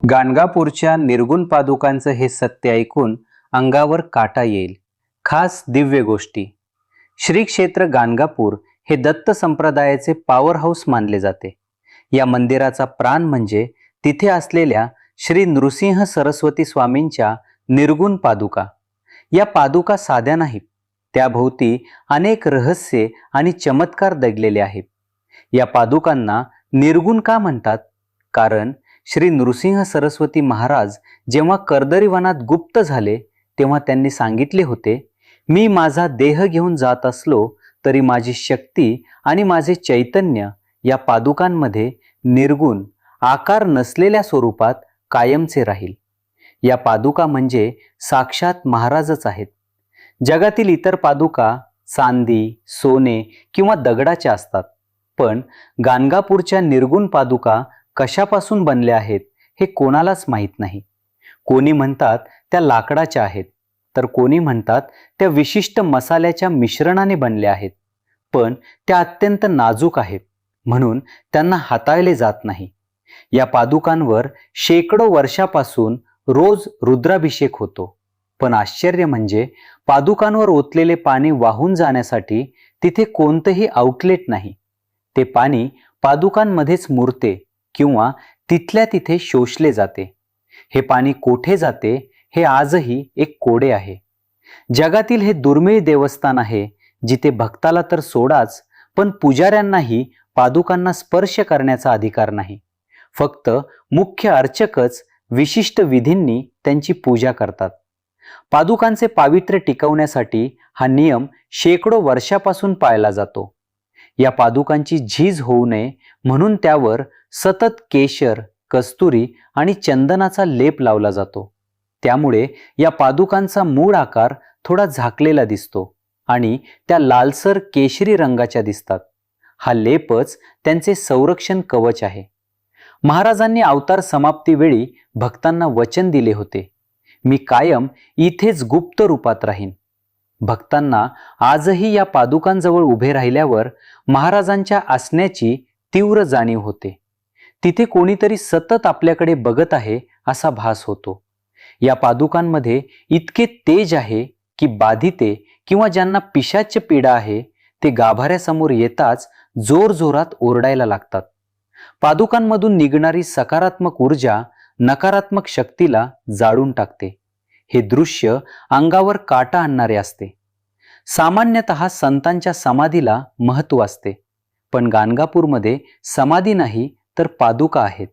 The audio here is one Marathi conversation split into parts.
गाणगापूरच्या निर्गुण पादुकांचं हे सत्य ऐकून अंगावर काटा येईल. खास दिव्य गोष्टी. श्री क्षेत्र गाणगापूर हे दत्त संप्रदायाचे पॉवर हाऊस मानले जाते. या मंदिराचा प्राण म्हणजे तिथे असलेल्या श्री नृसिंह सरस्वती स्वामींच्या निर्गुण पादुका. या पादुका साध्या नाहीत, त्याभोवती अनेक रहस्ये आणि चमत्कार दडलेले आहेत. या पादुकांना निर्गुण का म्हणतात? कारण श्री नृसिंह सरस्वती महाराज जेव्हा कर्दरी वनात गुप्त झाले तेव्हा त्यांनी सांगितले होते, मी माझा देह घेऊन जात असलो तरी माझी शक्ती आणि माझे चैतन्य या पादुकांमध्ये निर्गुण आकार नसलेल्या स्वरूपात कायमचे राहील. या पादुका म्हणजे साक्षात महाराजच आहेत. जगातील इतर पादुका चांदी, सोने किंवा दगडाच्या असतात, पण गाणगापूरच्या निर्गुण पादुका कशापासून बनल्या आहेत हे कोणालाच माहीत नाही. कोणी म्हणतात त्या लाकडाच्या आहेत, तर कोणी म्हणतात त्या विशिष्ट मसाल्याच्या मिश्रणाने बनल्या आहेत. पण त्या अत्यंत नाजूक आहेत, म्हणून त्यांना हाताळले जात नाही. या पादुकांवर शेकडो वर्षापासून रोज रुद्राभिषेक होतो, पण आश्चर्य म्हणजे पादुकांवर ओतलेले पाणी वाहून जाण्यासाठी तिथे कोणतंही आउटलेट नाही. ते पाणी पादुकांमध्येच मुरते किंवा तिथल्या तिथे शोषले जाते. हे पाणी कोठे जाते हे आजही एक कोडे आहे. जगातील हे दुर्मिळ देवस्थान आहे जिथे भक्ताला तर सोडाच, पण पुजाऱ्यांनाही पादुकांना स्पर्श करण्याचा अधिकार नाही. फक्त मुख्य अर्चकच विशिष्ट विधींनी त्यांची पूजा करतात. पादुकांचे पावित्र्य टिकवण्यासाठी हा नियम शेकडो वर्षापासून पाळला जातो. या पादुकांची झीज होऊ नये म्हणून त्यावर सतत केशर, कस्तुरी आणि चंदनाचा लेप लावला जातो. त्यामुळे या पादुकांचा मूळ आकार थोडा झाकलेला दिसतो आणि त्या लालसर केशरी रंगाच्या दिसतात. हा लेपच त्यांचे संरक्षण कवच आहे. महाराजांनी अवतार समाप्तीवेळी भक्तांना वचन दिले होते, मी कायम इथेच गुप्त रूपात राहीन. भक्तांना आजही या पादुकांजवळ उभे राहिल्यावर महाराजांच्या असण्याची तीव्र जाणीव होते. तिथे कोणीतरी सतत आपल्याकडे बघत आहे असा भास होतो. या पादुकांमध्ये इतके तेज आहे की बाधिते किंवा ज्यांना पिशाच्य पीडा आहे ते गाभाऱ्यासमोर येताच जोरजोरात ओरडायला लागतात. पादुकांमधून निघणारी सकारात्मक ऊर्जा नकारात्मक शक्तीला जाळून टाकते. हे दृश्य अंगावर काटा आणणारे असते. सामान्यतः संतांच्या समाधीला महत्त्व असते, पण गाणगापूरमध्ये समाधी नाही तर पादुका आहेत.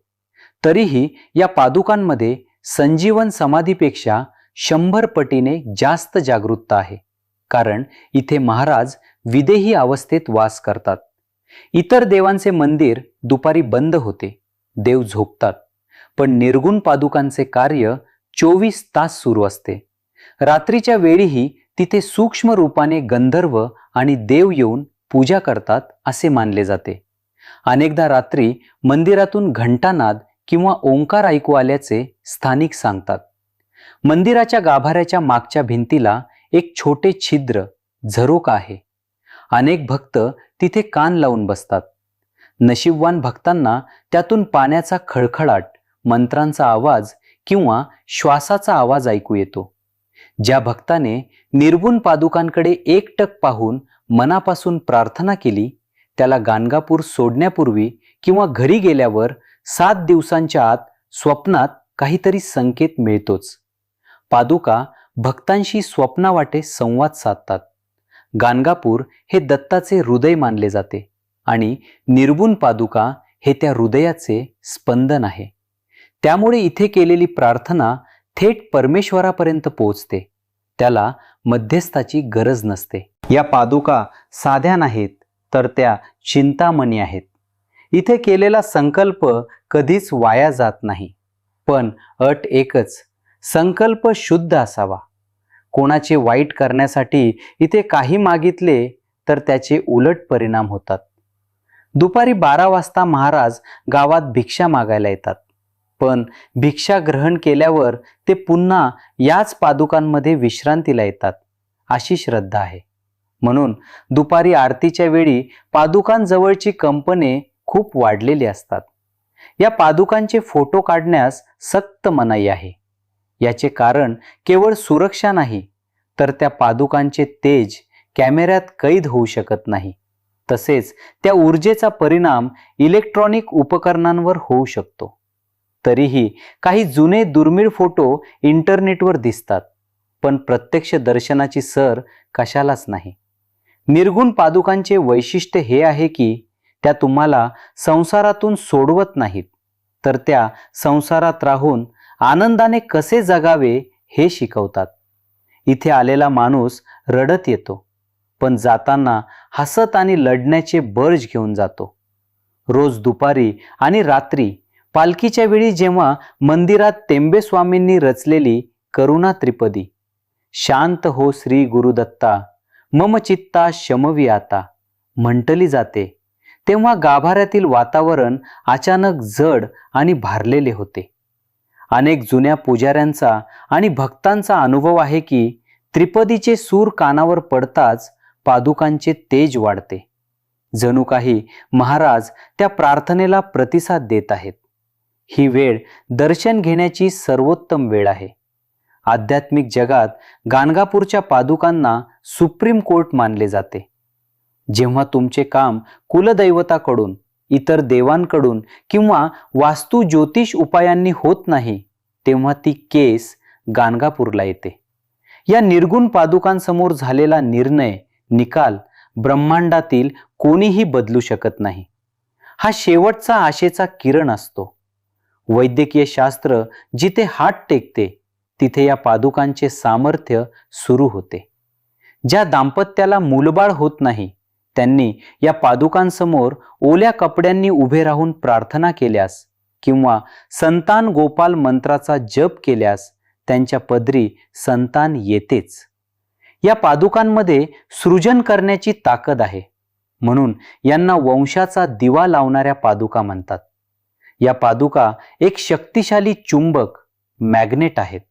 तरीही या पादुकांमध्ये संजीवन समाधीपेक्षा 100 पटीने जास्त जागरूकता आहे, कारण इथे महाराज विदेही अवस्थेत वास करतात. इतर देवांचे मंदिर दुपारी बंद होते, देव झोपतात, पण निर्गुण पादुकांचे कार्य 24 तास सुरू असते. रात्रीच्या वेळीही तिथे सूक्ष्म रूपाने गंधर्व आणि देव येऊन पूजा करतात असे मानले जाते. अनेकदा रात्री मंदिरातून घंटानाद किंवा ओंकार ऐकू आल्याचे स्थानिक सांगतात. मंदिराच्या गाभाऱ्याच्या मागच्या भिंतीला एक छोटे छिद्र झरोका आहे. अनेक भक्त तिथे कान लावून बसतात. नशीबवान भक्तांना त्यातून पाण्याचा खळखळाट, मंत्रांचा आवाज किंवा श्वासाचा आवाज ऐकू येतो. ज्या भक्ताने निर्गुण पादुकांकडे एकटक पाहून मनापासून प्रार्थना केली त्याला गाणगापूर सोडण्यापूर्वी किंवा घरी गेल्यावर 7 दिवसांच्या आत स्वप्नात काहीतरी संकेत मिळतोच. पादुका भक्तांशी स्वप्नावाटे संवाद साधतात. गाणगापूर हे दत्ताचे हृदय मानले जाते आणि निर्गुण पादुका हे त्या हृदयाचे स्पंदन आहे. त्यामुळे इथे केलेली प्रार्थना थेट परमेश्वरापर्यंत पोहोचते. त्याला मध्यस्थाची गरज नसते. या पादुका साध्या नाहीत, तर त्या चिंतामणी आहेत. इथे केलेला संकल्प कधीच वाया जात नाही. पण अट एकच, संकल्प शुद्ध असावा. कोणाचे वाईट करण्यासाठी इथे काही मागितले तर त्याचे उलट परिणाम होतात. दुपारी 12 वाजता महाराज गावात भिक्षा मागायला येतात, पण भिक्षा ग्रहण केल्यावर ते पुन्हा याच पादुकांमध्ये विश्रांतीला येतात अशी श्रद्धा आहे. म्हणून दुपारी आरतीच्या वेळी पादुकांजवळची कंपने खूप वाढलेली असतात. या पादुकांचे फोटो काढण्यास सक्त मनाई आहे. याचे कारण केवळ सुरक्षा नाही, तर त्या पादुकांचे तेज कॅमेऱ्यात कैद होऊ शकत नाही. तसेच त्या ऊर्जेचा परिणाम इलेक्ट्रॉनिक उपकरणांवर होऊ शकतो. तरीही काही जुने दुर्मिळ फोटो इंटरनेटवर दिसतात, पण प्रत्यक्ष दर्शनाची सर कशालाच नाही. निर्गुण पादुकांचे वैशिष्ट्य हे आहे की त्या तुम्हाला संसारातून सोडवत नाहीत, तर त्या संसारात राहून आनंदाने कसे जगावे हे शिकवतात. इथे आलेला माणूस रडत येतो, पण जाताना हसत आणि लढण्याचे बर्ज घेऊन जातो. रोज दुपारी आणि रात्री पालखीच्या वेळी जेव्हा मंदिरात तेंबेस्वामींनी रचलेली करुणा त्रिपदी, शांत हो श्री गुरुदत्ता मम चित्ता शमवी आता, म्हटली जाते, तेव्हा गाभाऱ्यातील वातावरण अचानक जड आणि भारलेले होते. अनेक जुन्या पुजाऱ्यांचा आणि भक्तांचा अनुभव आहे की त्रिपदीचे सूर कानावर पडताच पादुकांचे तेज वाढते. जणू काही महाराज त्या प्रार्थनेला प्रतिसाद देत आहेत. ही वेळ दर्शन घेण्याची सर्वोत्तम वेळ आहे. आध्यात्मिक जगात गाणगापूरच्या पादुकांना सुप्रीम कोर्ट मानले जाते. जेव्हा तुमचे काम कुलदैवताकडून, इतर देवांकडून किंवा वास्तू ज्योतिष उपायांनी होत नाही, तेव्हा ती केस गाणगापूरला येते. या निर्गुण पादुकांसमोर झालेला निर्णय, निकाल ब्रह्मांडातील कोणीही बदलू शकत नाही. हा शेवटचा आशेचा किरण असतो. वैद्यकीय शास्त्र जिथे हात टेकते, तिथे या पादुकांचे सामर्थ्य सुरू होते. ज्या दाम्पत्याला मूलबाळ होत नाही, त्यांनी या पादुकांसमोर ओल्या कपड्यांनी उभे राहून प्रार्थना केल्यास किंवा संतान गोपाल मंत्राचा जप केल्यास त्यांच्या पदरी संतान येतेच. या पादुकांमध्ये सृजन करण्याची ताकद आहे, म्हणून यांना वंशाचा दिवा लावणाऱ्या पादुका म्हणतात. या पादुका एक शक्तिशाली चुंबक, मॅग्नेट आहेत.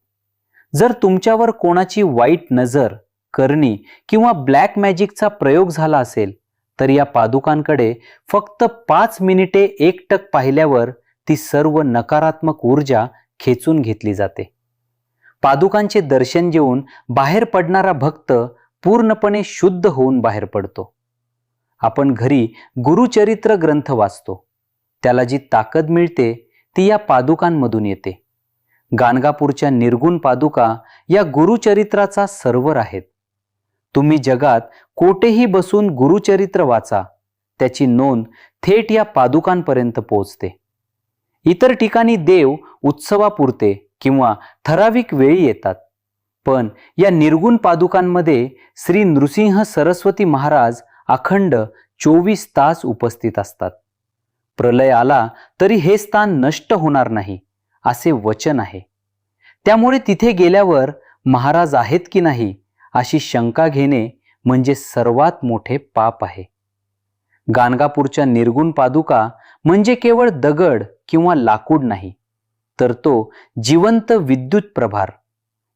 जर तुमच्यावर कोणाची वाईट नजर, करणी किंवा ब्लॅक मॅजिकचा प्रयोग झाला असेल, तर या पादुकांकडे फक्त 5 मिनिटे एकटक पाहिल्यावर ती सर्व नकारात्मक ऊर्जा खेचून घेतली जाते. पादुकांचे दर्शन घेऊन बाहेर पडणारा भक्त पूर्णपणे शुद्ध होऊन बाहेर पडतो. आपण घरी गुरुचरित्र ग्रंथ वाचतो, त्याला जी ताकद मिळते ती या पादुकांमधून येते. गाणगापूरच्या निर्गुण पादुका या गुरुचरित्राचा सर्वर आहेत. तुम्ही जगात कोठेही बसून गुरुचरित्र वाचा, त्याची नोंद थेट या पादुकांपर्यंत पोहोचते. इतर ठिकाणी देव उत्सवापुरते किंवा ठराविक वेळी येतात, पण या निर्गुण पादुकांमध्ये श्री नृसिंह सरस्वती महाराज अखंड 24 तास उपस्थित असतात. प्रलय आला तरी हे स्थान नष्ट होणार नाही असे वचन आहे. त्यामुळे तिथे गेल्यावर महाराज आहेत की नाही अशी शंका घेणे म्हणजे सर्वात मोठे पाप आहे. गाणगापूरच्या निर्गुण पादुका म्हणजे केवळ दगड किंवा लाकूड नाही, तर तो जिवंत विद्युत प्रभार,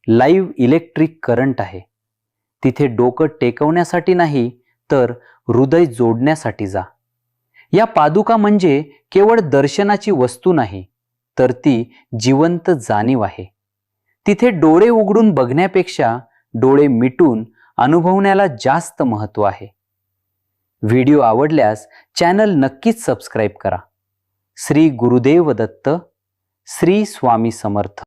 लाईव्ह इलेक्ट्रिक करंट आहे. तिथे डोकं टेकवण्यासाठी नाही, तर हृदय जोडण्यासाठी जा. या पादुका म्हणजे केवळ दर्शनाची वस्तू नाही, तर ती जिवंत जाणीव आहे. तिथे डोळे उघडून बघण्यापेक्षा डोळे मिटून अनुभवण्याला जास्त महत्त्व आहे. व्हिडिओ आवडल्यास चॅनल नक्कीच सबस्क्राईब करा. श्री गुरुदेव दत्त. श्री स्वामी समर्थ.